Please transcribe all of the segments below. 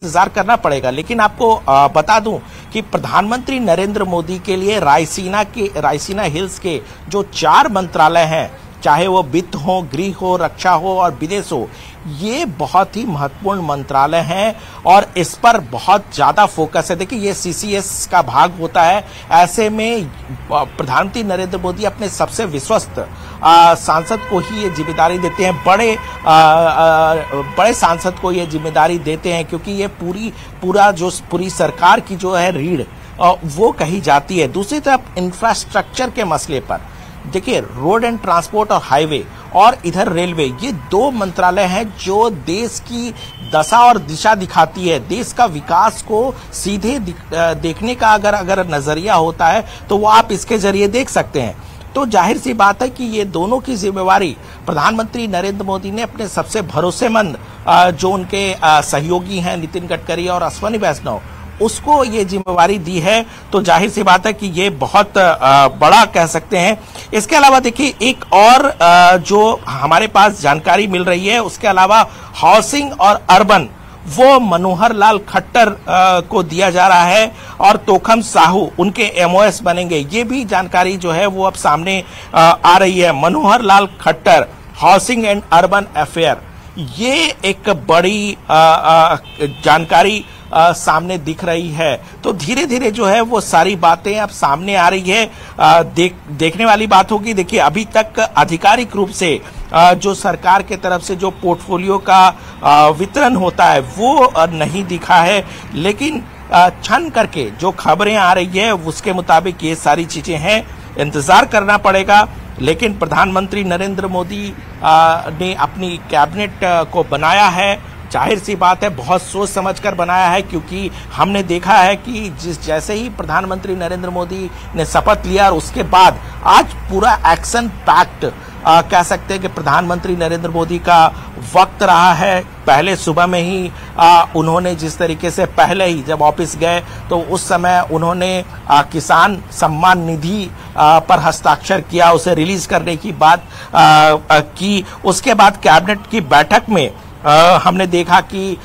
इंतजार करना पड़ेगा। लेकिन आपको बता दूं कि प्रधानमंत्री नरेंद्र मोदी के लिए रायसीना हिल्स के जो 4 मंत्रालय हैं, चाहे वो वित्त हो, गृह हो, रक्षा हो और विदेश हो, ये बहुत ही महत्वपूर्ण मंत्रालय हैं और इस पर बहुत ज्यादा फोकस है। देखिए, ये सीसीएस का भाग होता है। ऐसे में प्रधानमंत्री नरेंद्र मोदी अपने सबसे विश्वस्त सांसद को ही ये जिम्मेदारी देते हैं, बड़े सांसद को ये जिम्मेदारी देते हैं, क्योंकि ये पूरी सरकार की जो है रीढ़ वो कही जाती है। दूसरी तरफ इंफ्रास्ट्रक्चर के मसले पर देखिए, रोड एंड ट्रांसपोर्ट और हाईवे और इधर रेलवे, ये 2 मंत्रालय हैं जो देश की दशा और दिशा दिखाती है। देश का विकास को सीधे देखने का अगर नजरिया होता है तो वो आप इसके जरिए देख सकते हैं। तो जाहिर सी बात है कि ये दोनों की जिम्मेवारी प्रधानमंत्री नरेंद्र मोदी ने अपने सबसे भरोसेमंद जो उनके सहयोगी हैं नितिन गडकरी और अश्विनी वैष्णव, उसको ये जिम्मेवारी दी है। तो जाहिर सी बात है कि ये बहुत बड़ा कह सकते हैं। इसके अलावा देखिए, एक और जो हमारे पास जानकारी मिल रही है, उसके अलावा हाउसिंग और अर्बन वो मनोहर लाल खट्टर को दिया जा रहा है और तोखम साहू उनके एमओएस बनेंगे। ये भी जानकारी जो है वो अब सामने आ रही है। Manohar Lal Khattar, housing and urban affair, ये एक बड़ी जानकारी सामने दिख रही है। तो धीरे धीरे जो है वो सारी बातें अब सामने आ रही है। देखने वाली बात होगी। देखिए, अभी तक आधिकारिक रूप से जो सरकार के तरफ से जो पोर्टफोलियो का वितरण होता है वो नहीं दिखा है, लेकिन छन करके जो खबरें आ रही है उसके मुताबिक ये सारी चीजें हैं। इंतजार करना पड़ेगा। लेकिन प्रधानमंत्री नरेंद्र मोदी ने अपनी कैबिनेट को बनाया है, जाहिर सी बात है बहुत सोच समझकर बनाया है, क्योंकि हमने देखा है कि जैसे ही प्रधानमंत्री नरेंद्र मोदी ने शपथ लिया और उसके बाद आज पूरा एक्शन पैक्ड कह सकते हैं कि प्रधानमंत्री नरेंद्र मोदी का वक्त रहा है। पहले सुबह में ही उन्होंने जिस तरीके से पहले ही जब ऑफिस गए तो उस समय उन्होंने किसान सम्मान निधि पर हस्ताक्षर किया, उसे रिलीज करने की बात की। उसके बाद कैबिनेट की बैठक में हमने देखा कि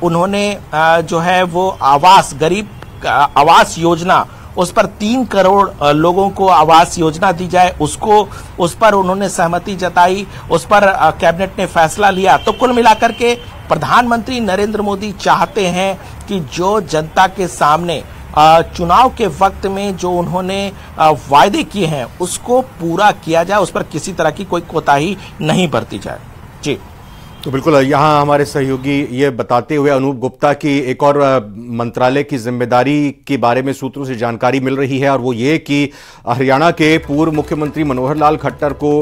उन्होंने जो है वो गरीब आवास योजना, उस पर 3 करोड़ लोगों को आवास योजना दी जाए, उस पर उन्होंने सहमति जताई, उस पर कैबिनेट ने फैसला लिया। तो कुल मिलाकर के प्रधानमंत्री नरेंद्र मोदी चाहते हैं कि जो जनता के सामने चुनाव के वक्त में जो उन्होंने वायदे किए हैं उसको पूरा किया जाए, उस पर किसी तरह की कोई कोताही नहीं बरती जाए। जी, तो बिल्कुल यहाँ हमारे सहयोगी ये बताते हुए अनूप गुप्ता की एक और मंत्रालय की जिम्मेदारी के बारे में सूत्रों से जानकारी मिल रही है, और वो ये कि हरियाणा के पूर्व मुख्यमंत्री मनोहर लाल खट्टर को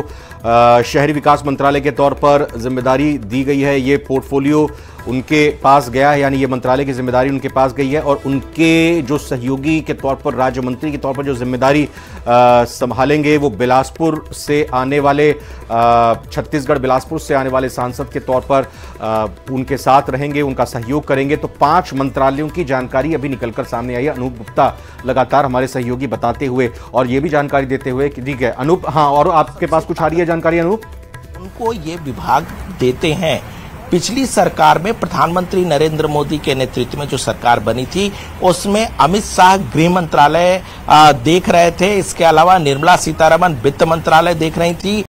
शहरी विकास मंत्रालय के तौर पर जिम्मेदारी दी गई है। ये पोर्टफोलियो उनके पास गया है, यानी ये मंत्रालय की जिम्मेदारी उनके पास गई है, और उनके जो सहयोगी के तौर पर, राज्य मंत्री के तौर पर जो जिम्मेदारी संभालेंगे वो बिलासपुर से आने वाले छत्तीसगढ़ बिलासपुर से आने वाले सांसद के तौर पर उनके साथ रहेंगे, उनका सहयोग करेंगे। तो 5 मंत्रालयों की जानकारी अभी निकलकर सामने आई है। अनूप गुप्ता लगातार हमारे सहयोगी बताते हुए और ये भी जानकारी देते हुए कि ठीक है अनूप, हाँ, और आपके पास कुछ आ रही है जानकारी अनूप? उनको ये विभाग देते हैं। पिछली सरकार में प्रधानमंत्री नरेंद्र मोदी के नेतृत्व में जो सरकार बनी थी उसमें अमित शाह गृह मंत्रालय देख रहे थे। इसके अलावा निर्मला सीतारमण वित्त मंत्रालय देख रही थी।